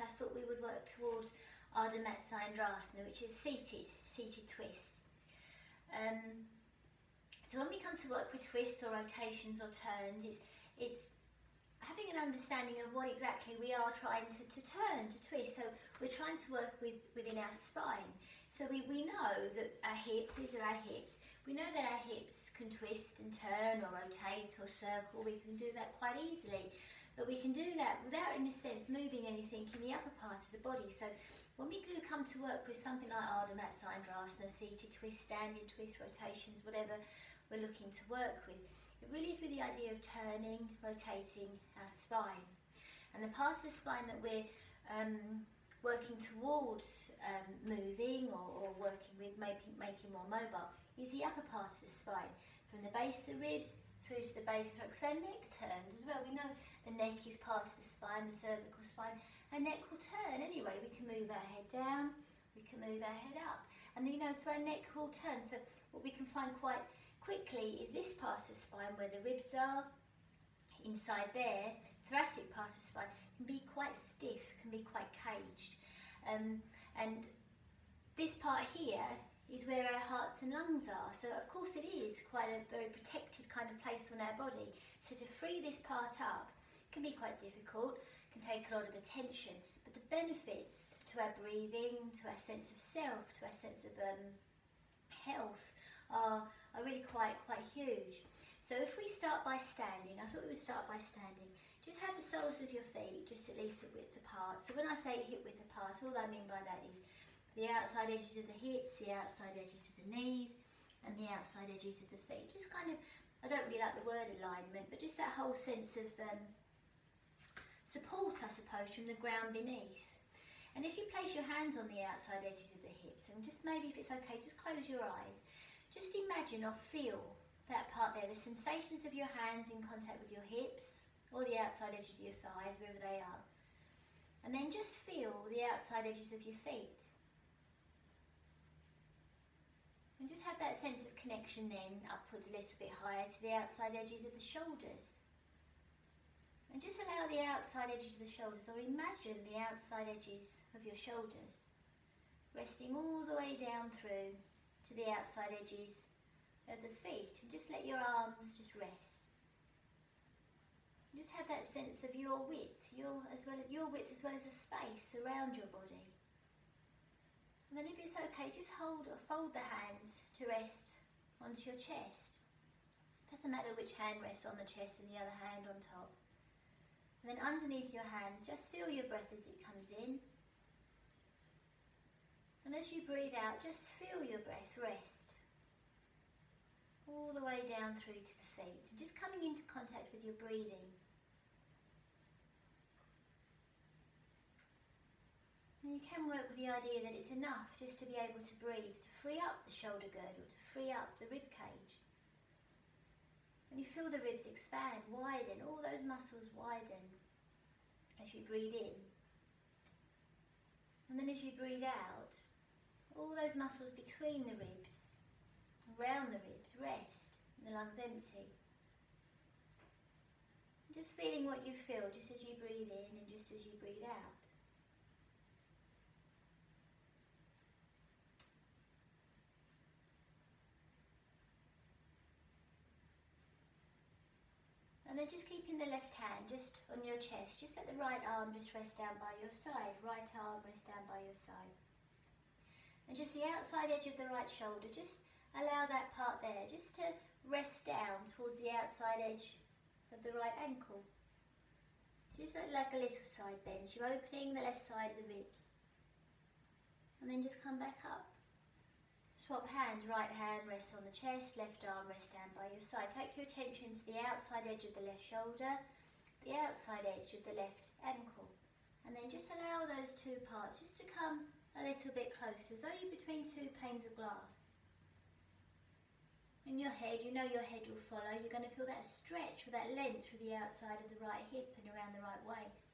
I thought we would work towards ardha matsyendrasana, which is seated twist. So when we come to work with twists or rotations or turns, it's having an understanding of what exactly we are trying to turn, to twist. So we're trying to work within our spine. So we know that our hips, these are our hips, we know that our hips can twist and turn or rotate or circle. We can do that quite easily. But we can do that without, in a sense, moving anything in the upper part of the body. So when we do come to work with something like ardha matsyendrasana, seated twist, standing twist, rotations, whatever we're looking to work with, it really is with the idea of turning, rotating our spine. And the part of the spine that we're working towards moving or working with, making more mobile, is the upper part of the spine, from the base of the ribs through to the base of the throat, because our neck turns as well. We know the neck is part of the spine, the cervical spine. Our neck will turn anyway. We can move our head down, we can move our head up, and so our neck will turn. So what we can find quite quickly is this part of the spine where the ribs are, inside there, thoracic part of the spine can be quite stiff, can be quite caged. And this part here is where our hearts and lungs are. So of course it is quite a very protected kind of place on our body. So to free this part up can be quite difficult, can take a lot of attention, but the benefits to our breathing, to our sense of self, to our sense of health are really quite huge. So if we start by standing, I thought we would start by standing. Just have the soles of your feet just at least a width apart. So when I say hip width apart, all I mean by that is the outside edges of the hips, the outside edges of the knees, and the outside edges of the feet. Just kind of, I don't really like the word alignment, but just that whole sense of support, I suppose, from the ground beneath. And if you place your hands on the outside edges of the hips, and just maybe if it's okay, just close your eyes. Just imagine or feel that part there, the sensations of your hands in contact with your hips, or the outside edges of your thighs, wherever they are. And then just feel the outside edges of your feet. And just have that sense of connection then upwards a little bit higher to the outside edges of the shoulders. And just allow the outside edges of the shoulders, or imagine the outside edges of your shoulders resting all the way down through to the outside edges of the feet. And just let your arms just rest. Just have that sense of your width, as well as the space around your body. And then if it's okay, just hold or fold the hands to rest onto your chest. Doesn't matter which hand rests on the chest and the other hand on top. And then underneath your hands, just feel your breath as it comes in. And as you breathe out, just feel your breath rest. All the way down through to the feet. And just coming into contact with your breathing. And you can work with the idea that it's enough just to be able to breathe, to free up the shoulder girdle, to free up the rib cage. And you feel the ribs expand, widen, all those muscles widen as you breathe in. And then as you breathe out, all those muscles between the ribs, around the ribs, rest, and the lungs empty. And just feeling what you feel just as you breathe in and just as you breathe out. And then just keeping the left hand just on your chest, just let the right arm just rest down by your side, right arm rest down by your side. And just the outside edge of the right shoulder, just allow that part there just to rest down towards the outside edge of the right ankle. Just like a little side bend, you're opening the left side of the ribs. And then just come back up. Swap hands, right hand rests on the chest, left arm rests down by your side. Take your attention to the outside edge of the left shoulder, the outside edge of the left ankle. And then just allow those two parts just to come a little bit closer, as though you're between two panes of glass. In your head, you know your head will follow. You're going to feel that stretch or that length through the outside of the right hip and around the right waist.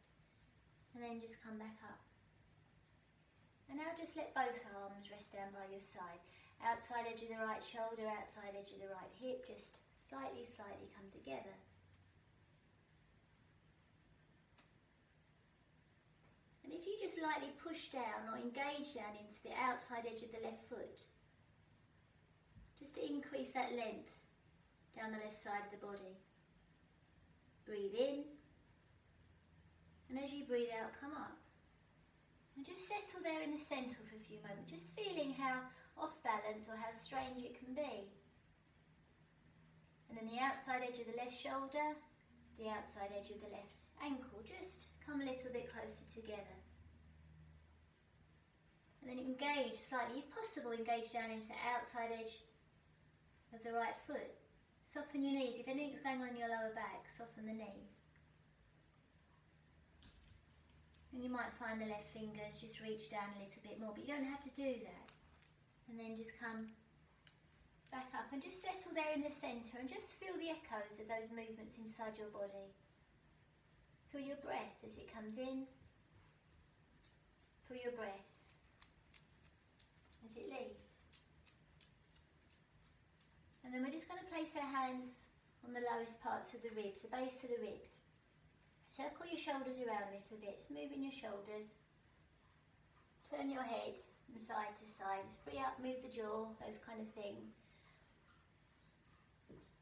And then just come back up. And now just let both arms rest down by your side. Outside edge of the right shoulder, outside edge of the right hip, just slightly come together. And if you just lightly push down or engage down into the outside edge of the left foot. Just to increase that length down the left side of the body. Breathe in, and as you breathe out, come up. And just settle there in the centre for a few moments, just feeling how off balance or how strange it can be. And then the outside edge of the left shoulder, the outside edge of the left ankle, just come a little bit closer together. And then engage slightly, if possible, engage down into the outside edge of the right foot. Soften your knees. If anything's going on in your lower back, soften the knees. And you might find the left fingers just reach down a little bit more, but you don't have to do that. And then just come back up and just settle there in the centre and just feel the echoes of those movements inside your body. Feel your breath as it comes in. Feel your breath as it leaves. And then we're just going to place our hands on the lowest parts of the ribs, the base of the ribs. Circle your shoulders around a little bit, smoothing your shoulders. Turn your head from side to side, just free up, move the jaw, those kind of things.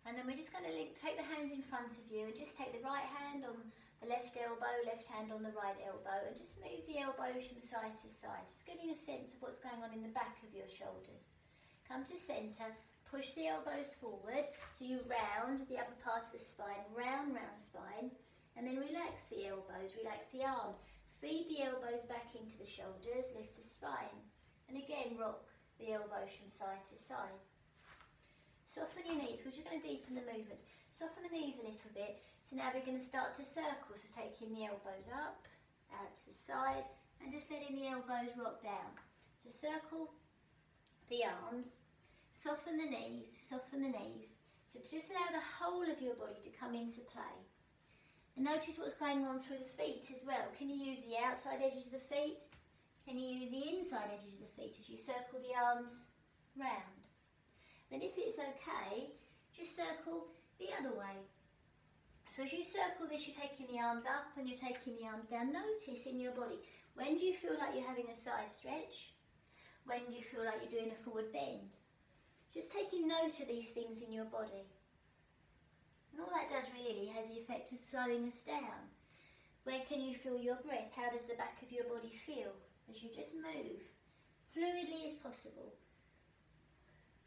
And then we're just going to take the hands in front of you and just take the right hand on the left elbow, left hand on the right elbow, and just move the elbows from side to side, just getting a sense of what's going on in the back of your shoulders. Come to centre. Push the elbows forward, so you round the upper part of the spine, round spine, and then relax the elbows, relax the arms. Feed the elbows back into the shoulders, lift the spine, and again rock the elbows from side to side. Soften your knees, we're just going to deepen the movements. Soften the knees a little bit, so now we're going to start to circle, so taking the elbows up, out to the side, and just letting the elbows rock down. So circle the arms. Soften the knees, soften the knees. So just allow the whole of your body to come into play. And notice what's going on through the feet as well. Can you use the outside edges of the feet? Can you use the inside edges of the feet as you circle the arms round? Then if it's okay, just circle the other way. So as you circle this, you're taking the arms up and you're taking the arms down. Notice in your body, when do you feel like you're having a side stretch? When do you feel like you're doing a forward bend? Just taking note of these things in your body. And all that does really has the effect of slowing us down. Where can you feel your breath? How does the back of your body feel as you just move fluidly as possible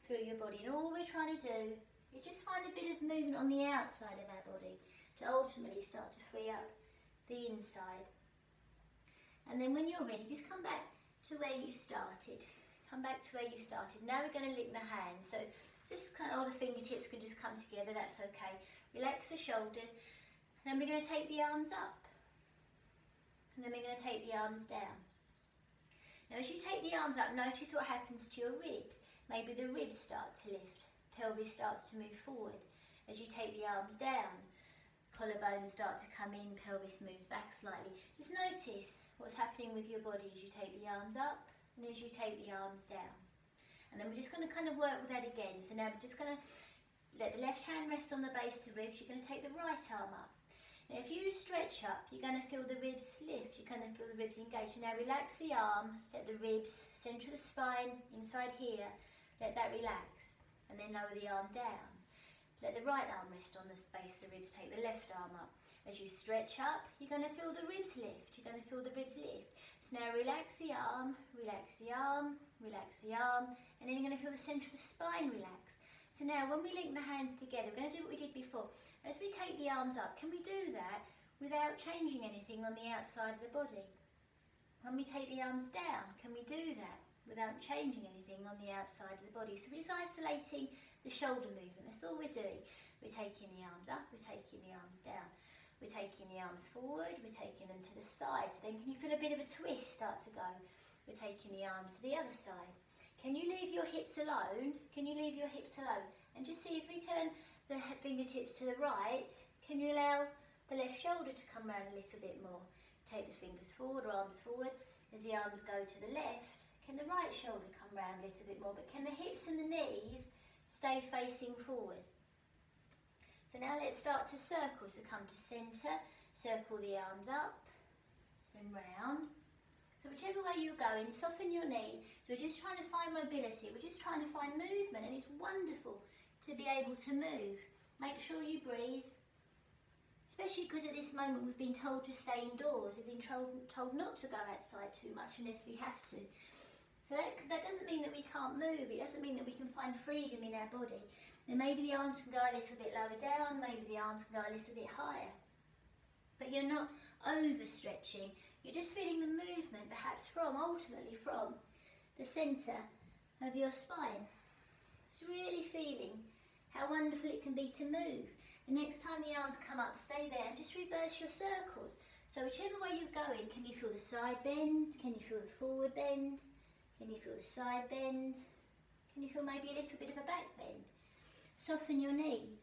through your body? And all we're trying to do is just find a bit of movement on the outside of our body to ultimately start to free up the inside. And then when you're ready, just come back to where you started. Come back to where you started. Now we're going to link the hands. So just kind of all the fingertips can just come together, that's okay. Relax the shoulders. And then we're going to take the arms up. And then we're going to take the arms down. Now as you take the arms up, notice what happens to your ribs. Maybe the ribs start to lift. Pelvis starts to move forward. As you take the arms down, collarbones start to come in, pelvis moves back slightly. Just notice what's happening with your body as you take the arms up and as you take the arms down. And then we're just going to kind of work with that again. So now we're just going to let the left hand rest on the base of the ribs. You're going to take the right arm up. Now if you stretch up, you're going to feel the ribs lift. You're going to feel the ribs engage. So now relax the arm, let the ribs, centre of the spine, inside here, let that relax. And then lower the arm down. Let the right arm rest on the base of the ribs. Take the left arm up. As you stretch up, you're going to feel the ribs lift. You're going to feel the ribs lift. So now relax the arm, relax the arm, relax the arm, and then you're going to feel the centre of the spine relax. So now when we link the hands together, we're going to do what we did before. As we take the arms up, can we do that without changing anything on the outside of the body? When we take the arms down, can we do that without changing anything on the outside of the body? So we're just isolating the shoulder movement. That's all we're doing. We're taking the arms up, we're taking the arms down. We're taking the arms forward, we're taking them to the side. So then can you feel a bit of a twist start to go? We're taking the arms to the other side. Can you leave your hips alone? Can you leave your hips alone? And just see as we turn the fingertips to the right, can you allow the left shoulder to come round a little bit more? Take the fingers forward, arms forward. As the arms go to the left, can the right shoulder come round a little bit more? But can the hips and the knees stay facing forward? So now let's start to circle. So come to centre, circle the arms up and round. So whichever way you're going, soften your knees. So we're just trying to find mobility, we're just trying to find movement, and it's wonderful to be able to move. Make sure you breathe, especially because at this moment we've been told to stay indoors. We've been told not to go outside too much unless we have to. So that doesn't mean that we can't move, it doesn't mean that we can find freedom in our body. Then maybe the arms can go a little bit lower down, maybe the arms can go a little bit higher. But you're not overstretching, you're just feeling the movement perhaps ultimately from the centre of your spine. It's really feeling how wonderful it can be to move. The next time the arms come up, stay there and just reverse your circles. So whichever way you're going, can you feel the side bend? Can you feel the forward bend? Can you feel the side bend? Can you feel maybe a little bit of a back bend? Soften your knees.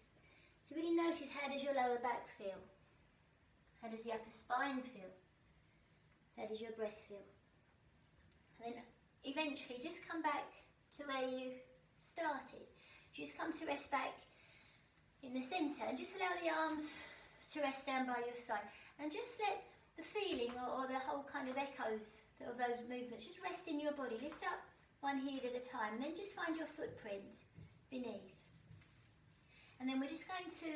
So really notice, how does your lower back feel? How does the upper spine feel? How does your breath feel? And then eventually just come back to where you started. Just come to rest back in the centre and just allow the arms to rest down by your side. And just let the feeling or the whole kind of echoes of those movements just rest in your body. Lift up one heel at a time, and then just find your footprint beneath. And then we're just going to,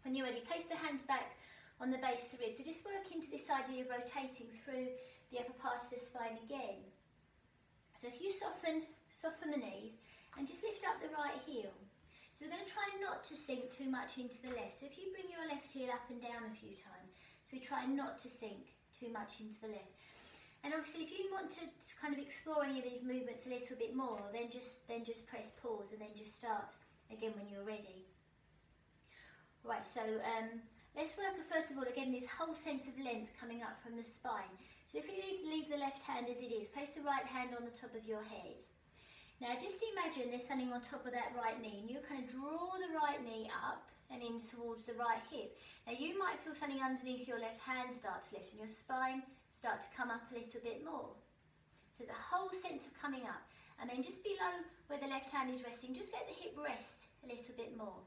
when you're ready, place the hands back on the base of the ribs. So just work into this idea of rotating through the upper part of the spine again. So if you soften the knees and just lift up the right heel. So we're going to try not to sink too much into the left. So if you bring your left heel up and down a few times, so we try not to sink too much into the left. And obviously if you want to kind of explore any of these movements a little bit more, then just press pause and then just start again when you're ready. Right, so let's work first of all again this whole sense of length coming up from the spine. So if you leave the left hand as it is, place the right hand on the top of your head. Now just imagine there's something on top of that right knee, and you kind of draw the right knee up and in towards the right hip. Now you might feel something underneath your left hand start to lift and your spine start to come up a little bit more. So there's a whole sense of coming up, and then just below where the left hand is resting, just let the hip rest a little bit more.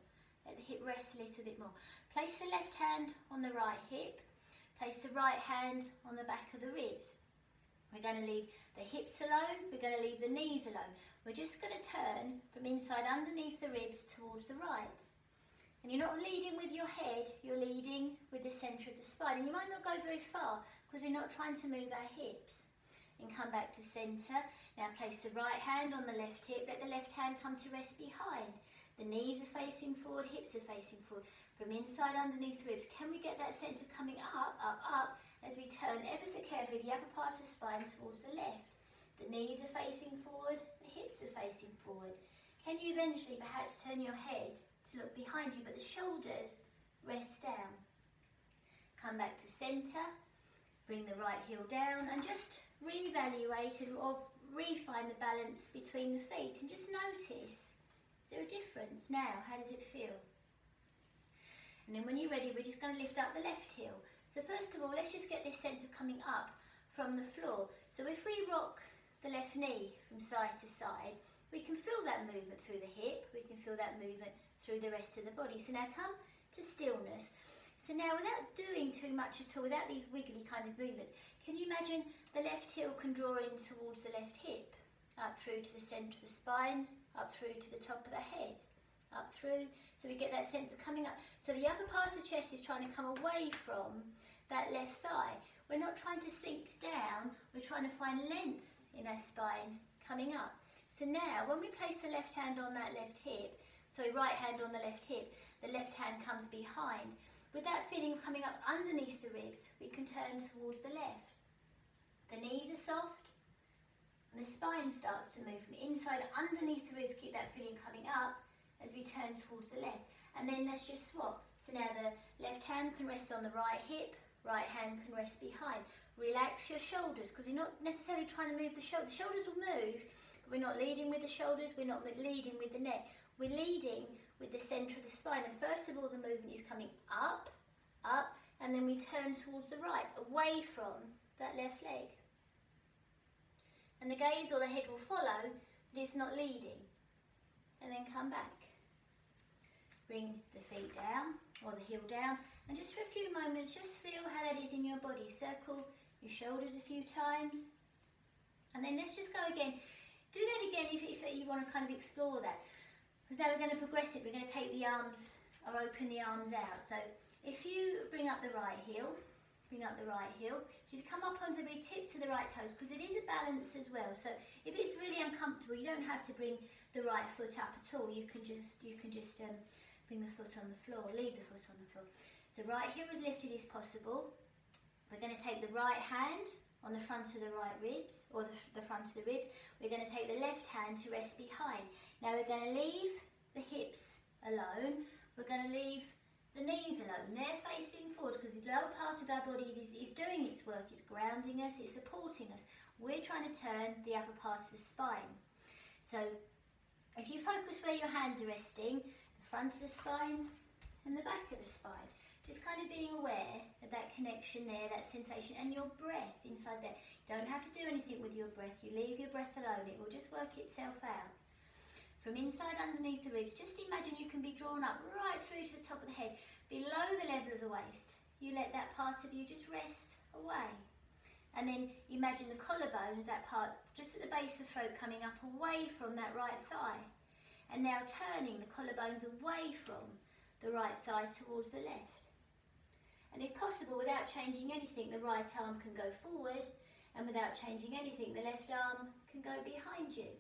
Let the hip rest a little bit more. Place the left hand on the right hip, place the right hand on the back of the ribs. We're going to leave the hips alone, we're going to leave the knees alone. We're just going to turn from inside underneath the ribs towards the right. And you're not leading with your head, you're leading with the centre of the spine. And you might not go very far because we're not trying to move our hips. And come back to centre. Now place the right hand on the left hip, let the left hand come to rest behind. The knees are facing forward, hips are facing forward. From inside underneath the ribs, can we get that sense of coming up, up, up, as we turn ever so carefully the upper part of the spine towards the left. The knees are facing forward, the hips are facing forward. Can you eventually perhaps turn your head to look behind you, but the shoulders rest down. Come back to centre, bring the right heel down and just reevaluate or refine the balance between the feet, and just notice, is there a difference now? How does it feel? And then when you're ready, we're just going to lift up the left heel. So first of all, let's just get this sense of coming up from the floor. So if we rock the left knee from side to side, we can feel that movement through the hip, we can feel that movement through the rest of the body. So now come to stillness. So now without doing too much at all, without these wiggly kind of movements, can you imagine the left heel can draw in towards the left hip, up through to the centre of the spine, up through to the top of the head, up through, so we get that sense of coming up. So the upper part of the chest is trying to come away from that left thigh. We're not trying to sink down, we're trying to find length in our spine coming up. So now when we place the left hand on that left hip, so right hand on the left hip, the left hand comes behind. With that feeling of coming up underneath the ribs, we can turn towards the left. The knees are soft and the spine starts to move from inside underneath the ribs. Keep that feeling coming up as we turn towards the left. And then let's just swap. So now the left hand can rest on the right hip, right hand can rest behind. Relax your shoulders because you're not necessarily trying to move the shoulders. The shoulders will move, but we're not leading with the shoulders, we're not leading with the neck. We're leading with the centre of the spine. And first of all, the movement is coming up, up, and then we turn towards the right, away from that left leg. And the gaze or the head will follow, but it's not leading. And then come back. Bring the feet down, or the heel down, and just for a few moments, just feel how that is in your body. Circle your shoulders a few times. And then let's just go again. Do that again if you want to kind of explore that. Because now we're going to progress it. We're going to take the arms, or open the arms out. So if you bring up the right heel, so you come up onto the tips of the right toes, because it is a balance as well. So if it's really uncomfortable, you don't have to bring the right foot up at all. You can just bring the foot on the floor, leave the foot on the floor. So right heel as lifted as possible. We're going to take the right hand on the front of the right ribs, or the front of the ribs. We're going to take the left hand to rest behind. Now we're going to leave the hips alone. We're going to leave the knees alone. They're facing forward because the lower part of our bodies is doing its work. It's grounding us, it's supporting us. We're trying to turn the upper part of the spine. So if you focus where your hands are resting, the front of the spine and the back of the spine, just kind of being aware of that connection there, that sensation, and your breath inside there. You don't have to do anything with your breath. You leave your breath alone. It will just work itself out. From inside underneath the ribs, just imagine you can be drawn up right through to the top of the head, below the level of the waist. You let that part of you just rest away. And then imagine the collarbones, that part just at the base of the throat, coming up away from that right thigh. And now turning the collarbones away from the right thigh towards the left. And if possible, without changing anything, the right arm can go forward, and without changing anything, the left arm can go behind you.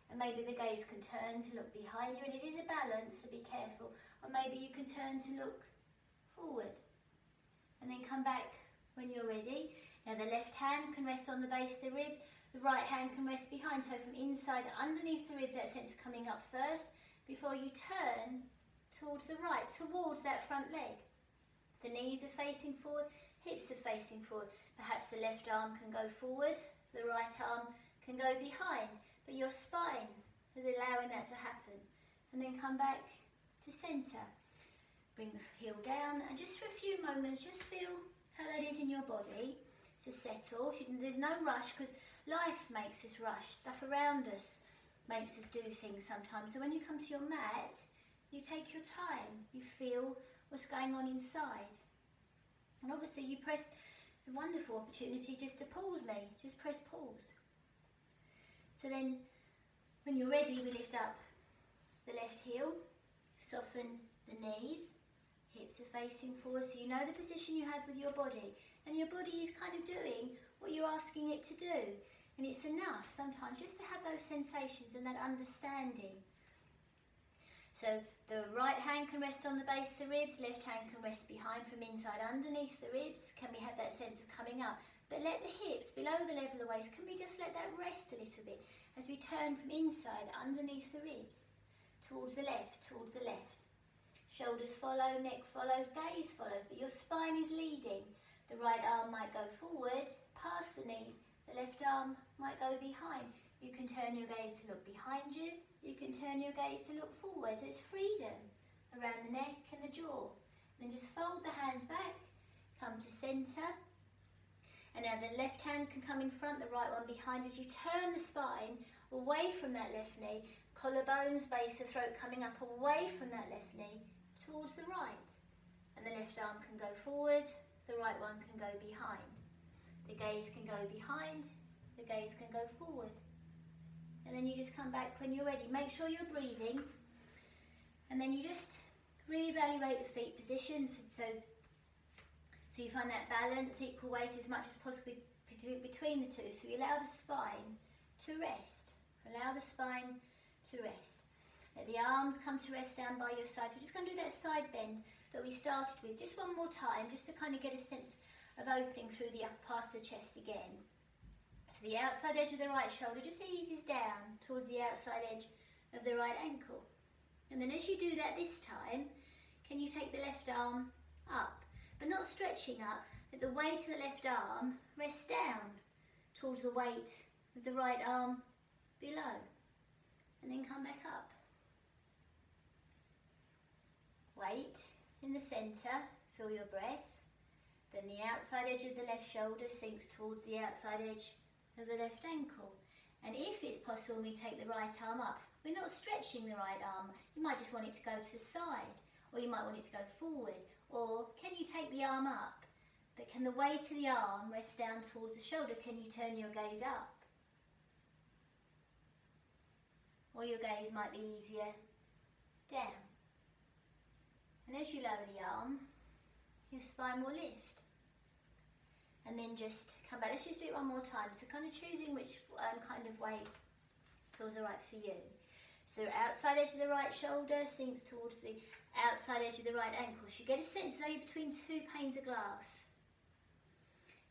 And maybe the gaze can turn to look behind you, and it is a balance, so be careful. Or maybe you can turn to look forward. And then come back when you're ready. Now the left hand can rest on the base of the ribs, the right hand can rest behind. So from inside underneath the ribs, that sense coming up first, before you turn towards the right, towards that front leg. The knees are facing forward, hips are facing forward. Perhaps the left arm can go forward, the right arm can go behind. But your spine is allowing that to happen. And then come back to centre. Bring the heel down, and just for a few moments, just feel how that is in your body. So settle. There's no rush, because life makes us rush. Stuff around us makes us do things sometimes. So when you come to your mat, you take your time. You feel what's going on inside. And obviously you press, it's a wonderful opportunity just to pause me. Just press pause. So then, when you're ready, we lift up the left heel, soften the knees, hips are facing forward, so you know the position you have with your body. And your body is kind of doing what you're asking it to do. And it's enough sometimes just to have those sensations and that understanding. So the right hand can rest on the base of the ribs, left hand can rest behind from inside underneath the ribs. Can we have that sense of coming up? But let the hips below the level of the waist, can we just let that rest a little bit as we turn from inside underneath the ribs towards the left, Shoulders follow, neck follows, gaze follows, but your spine is leading. The right arm might go forward, past the knees, the left arm might go behind. You can turn your gaze to look behind you, you can turn your gaze to look forward. So it's freedom around the neck and the jaw. Then just fold the hands back, come to centre. And now the left hand can come in front, the right one behind as you turn the spine away from that left knee, collarbones, base of throat coming up away from that left knee towards the right. And the left arm can go forward, the right one can go behind. The gaze can go behind, the gaze can go forward. And then you just come back when you're ready. Make sure you're breathing. And then you just reevaluate the feet position. So you find that balance, equal weight as much as possible between the two. So you allow the spine to rest. Allow the spine to rest. Let the arms come to rest down by your sides. We're just going to do that side bend that we started with just one more time, just to kind of get a sense of opening through the upper part of the chest again. So the outside edge of the right shoulder just eases down towards the outside edge of the right ankle. And then as you do that this time, can you take the left arm up? But not stretching up, but the weight of the left arm rests down towards the weight of the right arm below. And then come back up. Weight in the centre, feel your breath. Then the outside edge of the left shoulder sinks towards the outside edge of the left ankle. And if it's possible, we take the right arm up. We're not stretching the right arm. You might just want it to go to the side, or you might want it to go forward. Or can you take the arm up, but can the weight of the arm rest down towards the shoulder? Can you turn your gaze up? Or your gaze might be easier down. And as you lower the arm, your spine will lift. And then just come back. Let's just do it one more time. So kind of choosing which kind of way feels alright for you. So the outside edge of the right shoulder sinks towards the outside edge of the right ankle. So you get a sense as though you're between two panes of glass.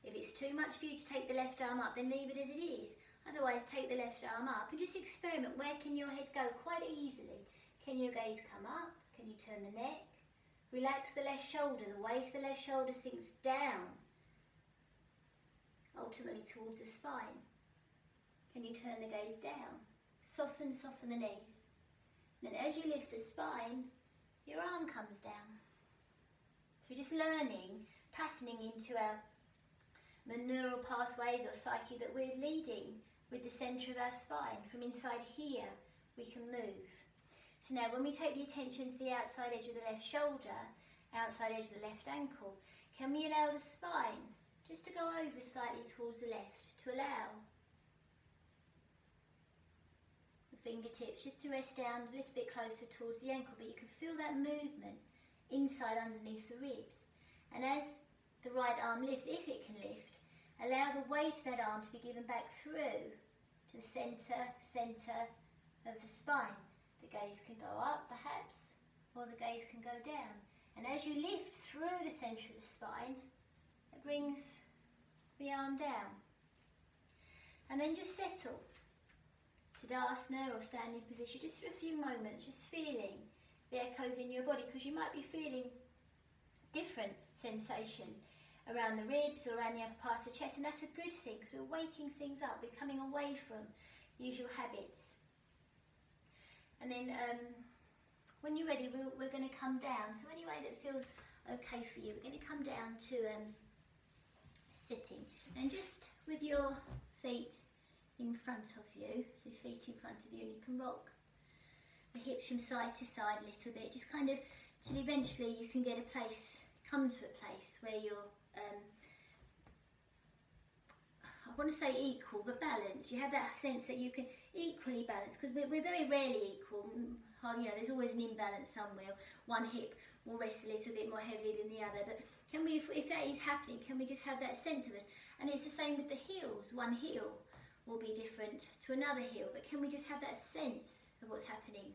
If it's too much for you to take the left arm up, then leave it as it is. Otherwise, take the left arm up and just experiment. Where can your head go? Quite easily. Can your gaze come up? Can you turn the neck? Relax the left shoulder. The weight of the left shoulder sinks down, ultimately towards the spine. Can you turn the gaze down? Soften the knees. Then as you lift the spine, your arm comes down. So we're just learning, patterning into the neural pathways or psyche that we're leading with the centre of our spine. From inside here, we can move. So now when we take the attention to the outside edge of the left shoulder, outside edge of the left ankle, can we allow the spine just to go over slightly towards the left, to allow the fingertips just to rest down a little bit closer towards the ankle, but you can feel that movement inside underneath the ribs. And as the right arm lifts, if it can lift, allow the weight of that arm to be given back through to the centre of the spine. The gaze can go up perhaps, or the gaze can go down. And as you lift through the centre of the spine, it brings the arm down. And then just settle. Tadasana or standing position, just for a few moments, just feeling the echoes in your body, because you might be feeling different sensations around the ribs or around the upper part of the chest, and that's a good thing because we're waking things up, we're coming away from usual habits. And then when you're ready, we're going to come down. So any way that feels okay for you, we're going to come down to sitting, and just with your feet in front of you, so your feet in front of you, and you can rock the hips from side to side a little bit, just kind of till eventually you can get a place, come to a place where you're I want to say equal, but balanced. You have that sense that you can equally balance, because we're very rarely equal. You know, there's always an imbalance somewhere. One hip will rest a little bit more heavily than the other, but can we, if that is happening, can we just have that sense of us? And it's the same with the heels. One heel will be different to another heel, but can we just have that sense of what's happening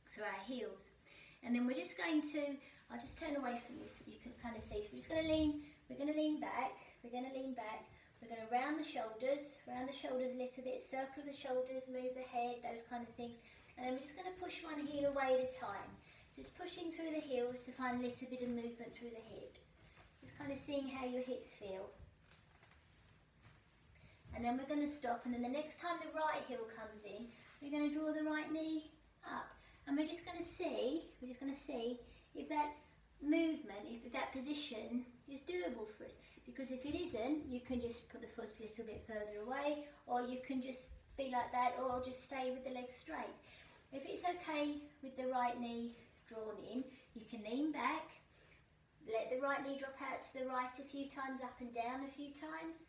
through our heels? And then we're just going to, I'll just turn away from you so that you can kind of see. So we're just going to lean, we're going to lean back, we're going to lean back, we're going to round the shoulders a little bit, circle the shoulders, move the head, those kind of things. And then we're just going to push one heel away at a time. So it's pushing through the heels to find a little bit of movement through the hips. Just kind of seeing how your hips feel. And then we're going to stop, and then the next time the right heel comes in, we're going to draw the right knee up. And we're just going to see if that movement, if that position is doable for us. Because if it isn't, you can just put the foot a little bit further away, or you can just be like that, or just stay with the legs straight. If it's okay with the right knee drawn in, you can lean back, let the right knee drop out to the right a few times, up and down a few times.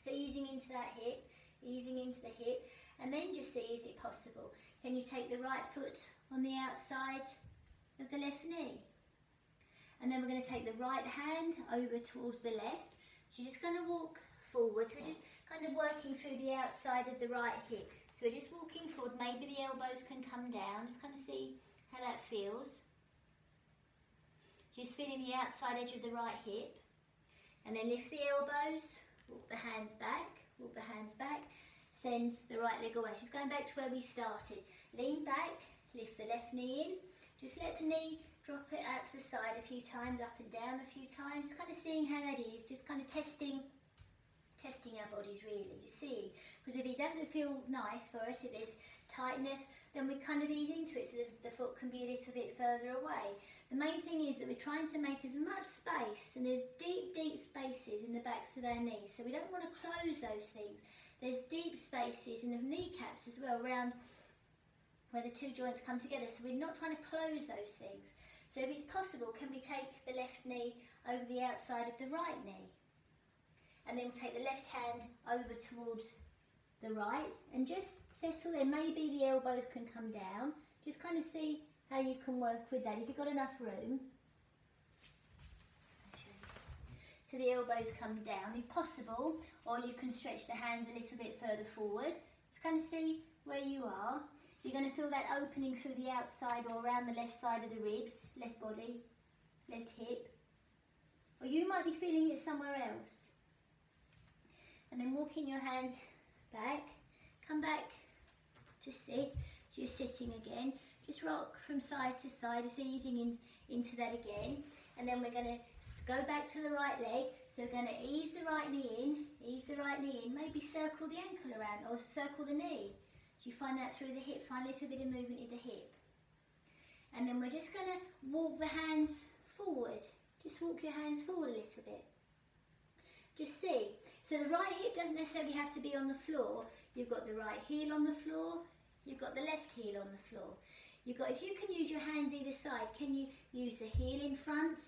So easing into that hip, easing into the hip, and then just see, is it possible? Can you take the right foot on the outside of the left knee? And then we're going to take the right hand over towards the left. So you're just going to walk forward. So we're just kind of working through the outside of the right hip. So we're just walking forward. Maybe the elbows can come down. Just kind of see how that feels. Just feeling the outside edge of the right hip. And then lift the elbows, walk the hands back, send the right leg away. Just going back to where we started. Lean back, lift the left knee in. Just let the knee drop it out to the side a few times, up and down a few times. Just kind of seeing how that is. Just kind of testing our bodies really, just seeing. Because if it doesn't feel nice for us, if there's tightness, then we kind of ease into it so that the foot can be a little bit further away. The main thing is that we're trying to make as much space, and there's deep, deep spaces in the backs of our knees. So we don't want to close those things. There's deep spaces in the kneecaps as well, around where the two joints come together. So we're not trying to close those things. So if it's possible, can we take the left knee over the outside of the right knee? And then we'll take the left hand over towards the right and just settle there. Maybe the elbows can come down. Just kind of see how you can work with that. If you've got enough room. So the elbows come down if possible, or you can stretch the hands a little bit further forward. Just kind of see where you are. You're going to feel that opening through the outside or around the left side of the ribs, left body, left hip. Or you might be feeling it somewhere else. And then walking your hands back, come back to sit. So you're sitting again. Just rock from side to side, just easing into that again. And then we're going to go back to the right leg. So we're going to ease the right knee in, maybe circle the ankle around or circle the knee. So you find that through the hip, find a little bit of movement in the hip. And then we're just going to walk the hands forward. Just walk your hands forward a little bit. Just see. So the right hip doesn't necessarily have to be on the floor. You've got the right heel on the floor. You've got the left heel on the floor. If you can use your hands either side, can you use the heel in front,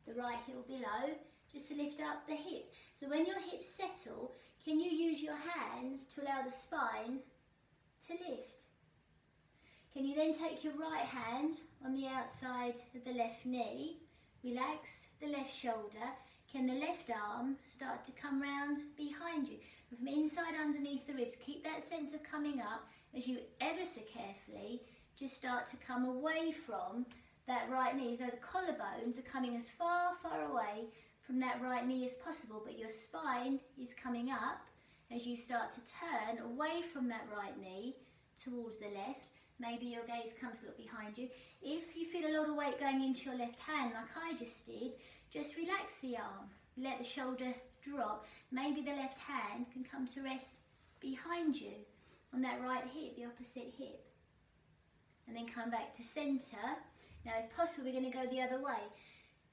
the right heel below, just to lift up the hips. So when your hips settle, can you use your hands to allow the spine to lift? Can you then take your right hand on the outside of the left knee, relax the left shoulder, can the left arm start to come round behind you? And from inside underneath the ribs, keep that sense of coming up as you ever so carefully just start to come away from that right knee. So the collarbones are coming as far, far away from that right knee as possible, but your spine is coming up as you start to turn away from that right knee towards the left. Maybe your gaze comes a little behind you. If you feel a lot of weight going into your left hand, like I just did, just relax the arm, let the shoulder drop. Maybe the left hand can come to rest behind you on that right hip, the opposite hip. And then come back to centre. Now if possible, we're going to go the other way.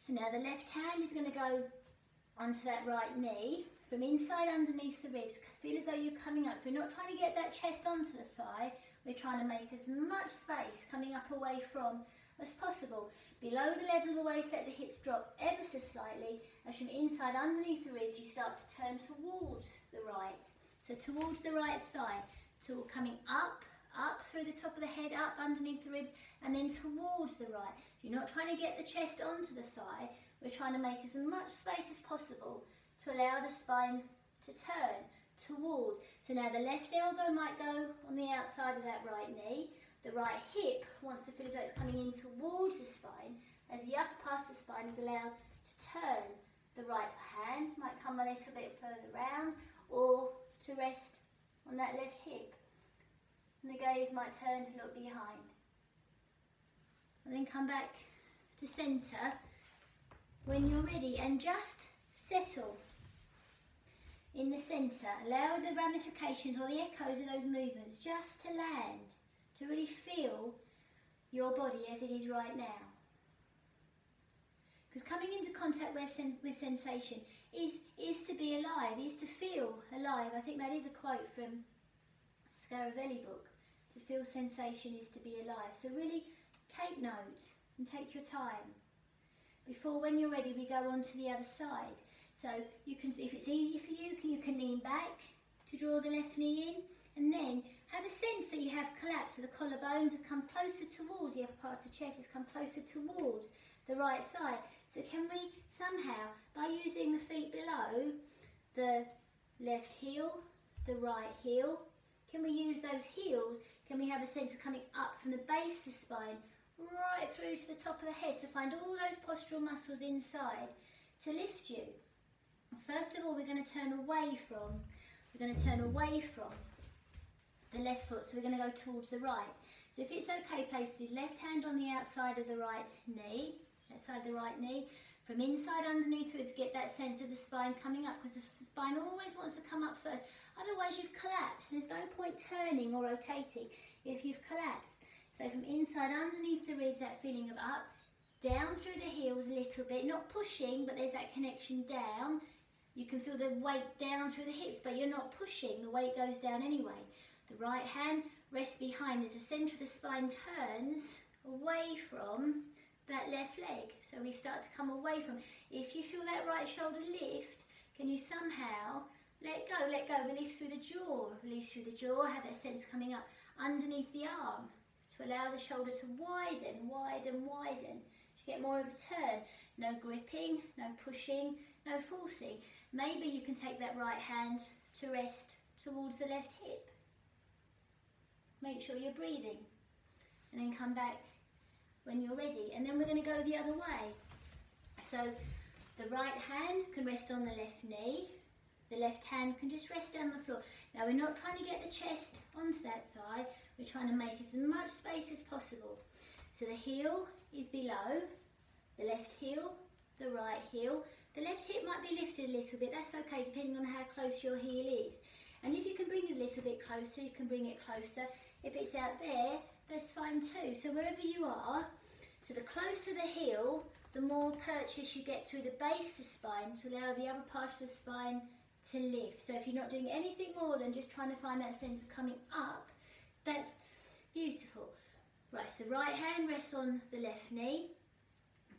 So now the left hand is going to go onto that right knee, from inside underneath the ribs. Feel as though you're coming up. So we're not trying to get that chest onto the thigh, we're trying to make as much space coming up away from as possible. Below the level of the waist, let the hips drop ever so slightly, as from inside underneath the ribs you start to turn towards the right. So towards the right thigh, coming up through the top of the head, up underneath the ribs, and then towards the right. You're not trying to get the chest onto the thigh, we're trying to make as much space as possible to allow the spine to turn towards. So now the left elbow might go on the outside of that right knee, the right hip wants to feel as though it's coming in towards the spine, as the upper part of the spine is allowed to turn. The right hand might come a little bit further round, or to rest on that left hip. And the gaze might turn to look behind. And then come back to centre when you're ready, and just settle in the centre. Allow the ramifications or the echoes of those movements just to land, to really feel your body as it is right now. Because coming into contact with sensation is to be alive, is to feel alive. I think that is a quote from Scaravelli book. To feel sensation is to be alive. So really take note and take your time. Before, when you're ready, we go on to the other side. So you can, if it's easier for you, you can lean back to draw the left knee in, and then have a sense that you have collapse. So the collarbones have come closer towards the upper part of the chest, has come closer towards the right thigh. So can we somehow, by using the feet below, the left heel, the right heel, can we use those heels? Can we have a sense of coming up from the base of the spine right through to the top of the head? So find all those postural muscles inside to lift you. First of all, we're going to turn away from the left foot. So we're going to go towards the right. So if it's okay, place the left hand on the outside of the right knee, outside the right knee. From inside underneath the ribs, get that sense of the spine coming up, because the spine always wants to come up first. Otherwise you've collapsed. There's no point turning or rotating if you've collapsed. So from inside underneath the ribs, that feeling of up, down through the heels a little bit, not pushing, but there's that connection down. You can feel the weight down through the hips, but you're not pushing, the weight goes down anyway. The right hand rests behind as the centre of the spine turns away from that left leg. So we start to come away from. If you feel that right shoulder lift, can you somehow let go, release through the jaw, have that sense coming up underneath the arm to allow the shoulder to widen, to get more of a turn. No gripping, no pushing, no forcing. Maybe you can take that right hand to rest towards the left hip. Make sure you're breathing. And then come back when you're ready. And then we're going to go the other way. So the right hand can rest on the left knee. The left hand can just rest down the floor. Now we're not trying to get the chest onto that thigh. We're trying to make as much space as possible. So the heel is below, the left heel, the right heel. The left hip might be lifted a little bit. That's okay, depending on how close your heel is. And if you can bring it a little bit closer, you can bring it closer. If it's out there, that's fine too. So wherever you are, so the closer the heel, the more purchase you get through the base of the spine to allow the other part of the spine to lift. So if you're not doing anything more than just trying to find that sense of coming up, that's beautiful. Right, so the right hand rests on the left knee.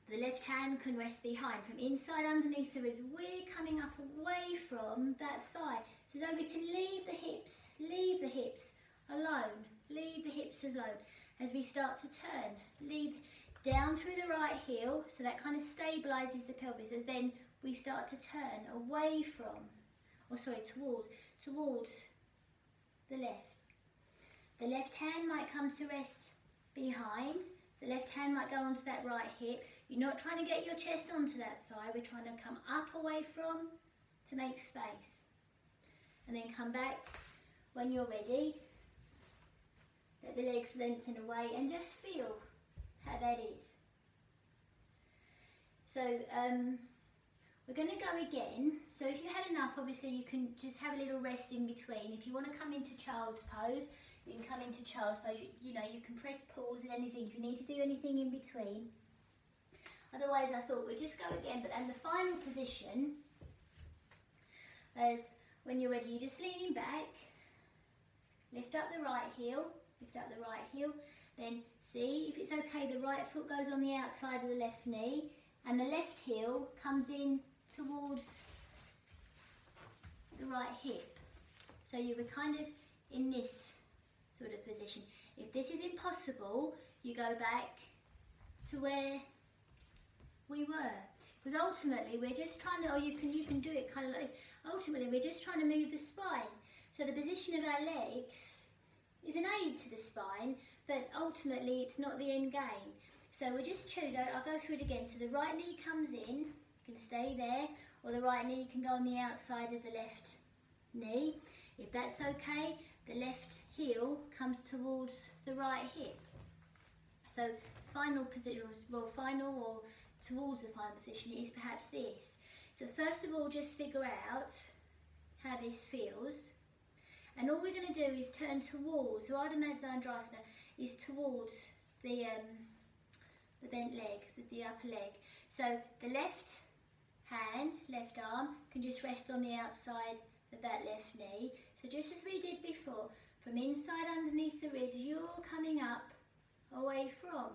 The left hand can rest behind. From inside underneath the ribs, we're coming up away from that thigh. So we can leave the hips alone. Leave the hips alone as we start to turn. Leave down through the right heel, so that kind of stabilises the pelvis as then we start to turn away from, towards the left. The left hand might come to rest behind. The left hand might go onto that right hip. You're not trying to get your chest onto that thigh. We're trying to come up away from to make space. And then come back when you're ready. Let the legs lengthen away and just feel how that is. So we're going to go again. So if you had enough, obviously you can just have a little rest in between. If you want to come into child's pose, you can come into child's pose. You can press pause at anything if you need to do anything in between. Otherwise, I thought we'd just go again. But then the final position is when you're ready, you're just leaning back, lift up the right heel, then see if it's okay, the right foot goes on the outside of the left knee and the left heel comes in towards the right hip. So you were kind of in this sort of position. If this is impossible, you go back to where we were. Because ultimately we're just trying to, you can do it kind of like this. Ultimately we're just trying to move the spine. So the position of our legs is an aid to the spine, but ultimately it's not the end game. So we just choose, I'll go through it again. So the right knee comes in, you can stay there, or the right knee can go on the outside of the left knee. If that's okay, the left heel comes towards the right hip. So final position, or towards the final position is perhaps this. So first of all, just figure out how this feels. And all we're going to do is turn towards, so ardha matsyendrasana is towards the bent leg, the upper leg. So the left hand, left arm, can just rest on the outside of that left knee. So just as we did before, from inside underneath the ribs, you're coming up away from.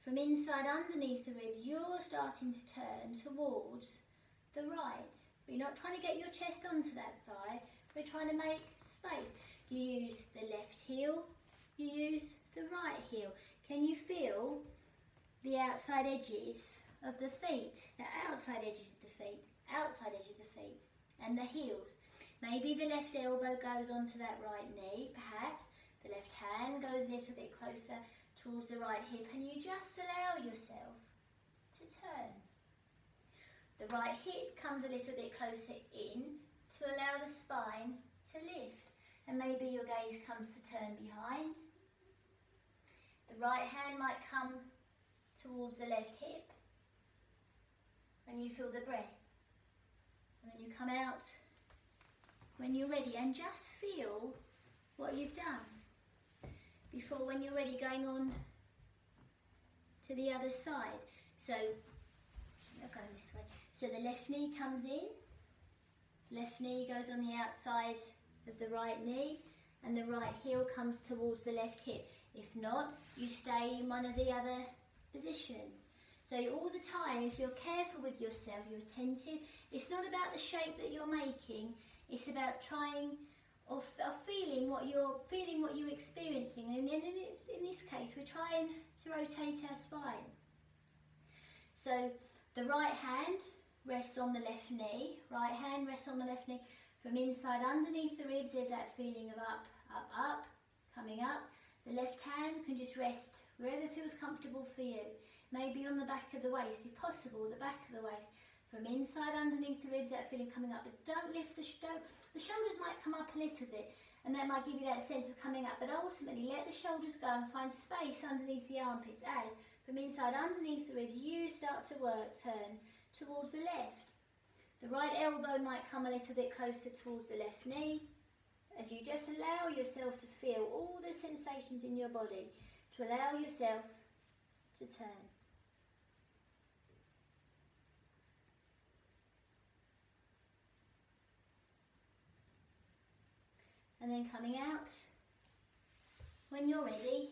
From inside underneath the ribs, you're starting to turn towards the right. But you're not trying to get your chest onto that thigh. We're trying to make space. You use the left heel, you use the right heel. Can you feel the outside edges of the feet? The outside edges of the feet, and the heels. Maybe the left elbow goes onto that right knee, perhaps. The left hand goes a little bit closer towards the right hip, and you just allow yourself to turn. The right hip comes a little bit closer in to allow the spine to lift, and maybe your gaze comes to turn behind. The right hand might come towards the left hip, and you feel the breath, and then you come out when you're ready, and just feel what you've done before, when you're ready, going on to the other side. So I'll go this way. So the left knee comes in, left knee goes on the outside of the right knee, and the right heel comes towards the left hip. If not, you stay in one of the other positions. So all the time, if you're careful with yourself, you're attentive, it's not about the shape that you're making, it's about trying or feeling what you're experiencing. And in this case, we're trying to rotate our spine. So the right hand rests on the left knee, right hand rests on the left knee. From inside underneath the ribs, there's that feeling of up, up, up, coming up. The left hand can just rest wherever feels comfortable for you. Maybe on the back of the waist, if possible, the back of the waist. From inside underneath the ribs, that feeling coming up. But don't lift the shoulders might come up a little bit, and that might give you that sense of coming up. But ultimately, let the shoulders go and find space underneath the armpits as from inside underneath the ribs, you start to turn towards the left. The right elbow might come a little bit closer towards the left knee as you just allow yourself to feel all the sensations in your body, to allow yourself to turn. And then coming out when you're ready.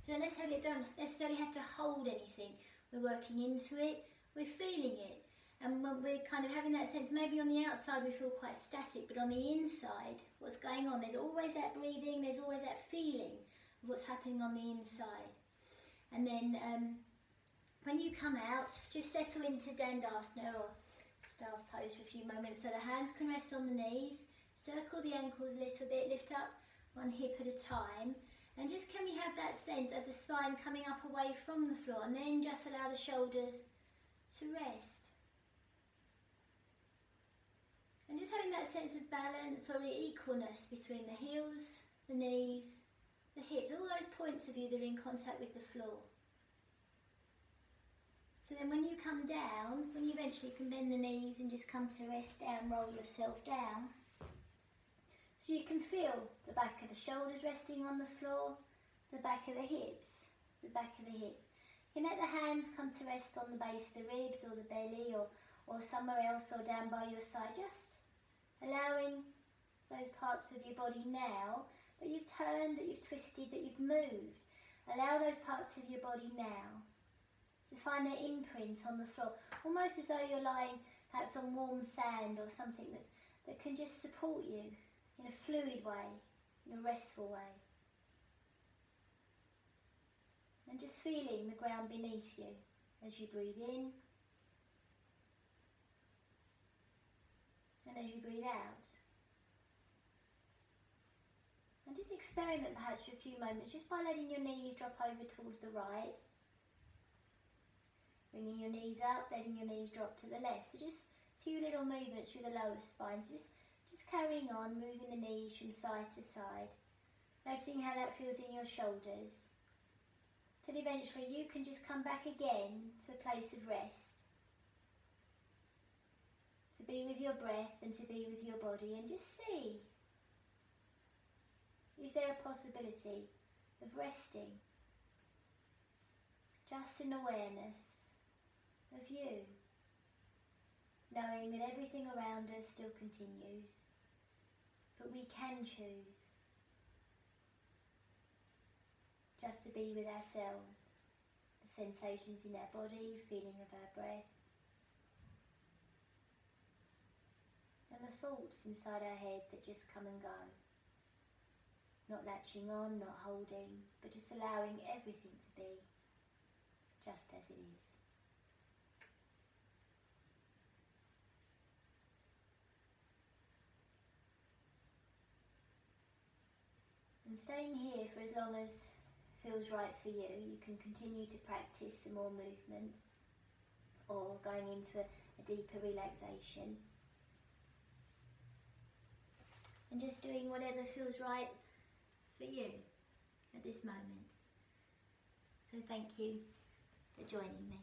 So don't necessarily have to hold anything. We're working into it, we're feeling it. And when we're kind of having that sense, maybe on the outside we feel quite static, but on the inside, what's going on? There's always that breathing, there's always that feeling of what's happening on the inside. And then when you come out, just settle into Dandasana or staff pose for a few moments. So the hands can rest on the knees, circle the ankles a little bit, lift up one hip at a time. And just can we have that sense of the spine coming up away from the floor, and then just allow the shoulders to rest. And just having that sense of balance or equalness between the heels, the knees, the hips, all those points of you that are in contact with the floor. So then when you come down, when you eventually can bend the knees and just come to rest down, roll yourself down. So you can feel the back of the shoulders resting on the floor, the back of the hips, the back of the hips. You can let the hands come to rest on the base of the ribs or the belly or somewhere else or down by your side, just allowing those parts of your body now that you've turned, that you've twisted, that you've moved. Allow those parts of your body now to find their imprint on the floor, almost as though you're lying perhaps on warm sand or something that can just support you in a fluid way, in a restful way. And just feeling the ground beneath you as you breathe in and as you breathe out. And just experiment perhaps for a few moments just by letting your knees drop over towards the right, bringing your knees up, letting your knees drop to the left. So just a few little movements through the lower spine. So just carrying on, moving the knees from side to side, noticing how that feels in your shoulders, till eventually you can just come back again to a place of rest, to be with your breath and to be with your body, and just see, is there a possibility of resting, just in awareness of you, knowing that everything around us still continues, but we can choose just to be with ourselves, the sensations in our body, feeling of our breath, and the thoughts inside our head that just come and go. Not latching on, not holding, but just allowing everything to be just as it is. And staying here for as long as feels right for you, you can continue to practice some more movements or going into a deeper relaxation. And just doing whatever feels right for you at this moment. So thank you for joining me.